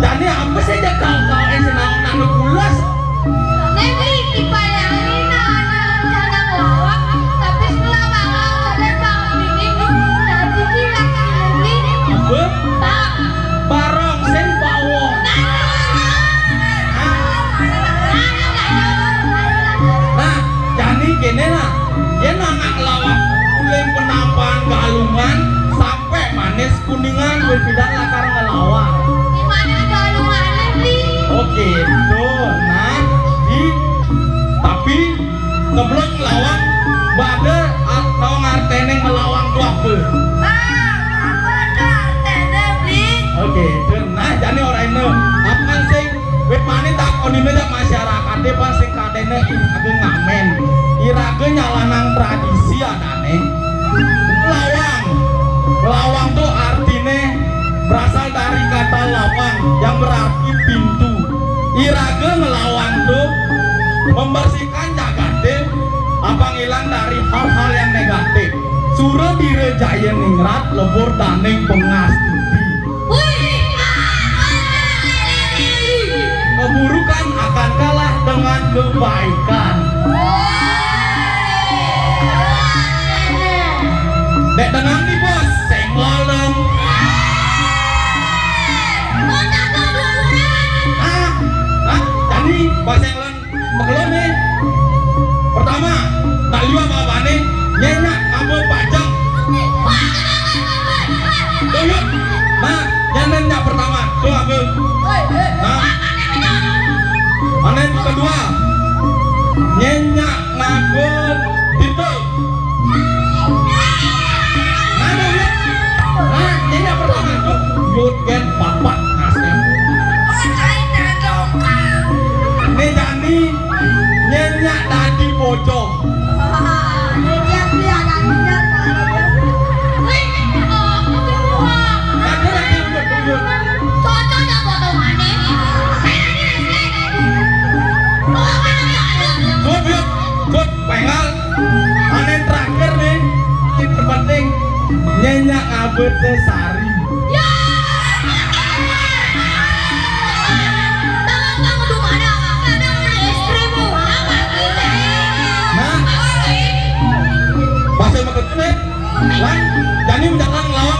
Jadi apa saja kau senang nang pulas? Nanti dibayangin anak lawak, tapi setelah malam lepas ini nanti kita ini Apa? tak Barong sen bawong. Nah, jadi kene nah, dia nangak lawak mulai penampakan galungan sampai manis kuningan berpindah lakar ngelawak. di mana galungan nanti? Oke, tuh, nah, tapi sebelum ngelawak, bade atau ngartene ngelawang tuh apa? Apa dah tenebli? Oke, nah jadi orang ini apa sih? Wet mani tak konine jak masyarakatnya pas sing kadene ageng ngamen. Irage nyalanang tradisi adane. Lawang. Lawang tuh artinya berasal dari kata lawang yang berarti pintu. Irage ngelawang tuh membersihkan jagate apa ngilang dari hal-hal yang negatif. Sura direjaya ningrat lebur daning pengastuti. Keburukan akan kalah dengan kebaikan. Dek tenang nih bos, senggolem. Jadi bahasa England pegelon nih. Pertama, tak liwa bapak nih, nyenyak kamu pajak. Tuh yuk, nah, nyenyak pertama, tuh apa? Nah, aneh kedua, nyenyak ngabut itu. Nah, yuk, nah, nyenyak pertama tuh, yut gen papat nasib. Nih jadi nyenyak tadi pocong. Ada lagi yut. Good, pengal. Aneh terakhir nih, yang terpenting nyenyak ngabut sari. Nah, bahasa maketnya, lan, jadi menjalan lawan.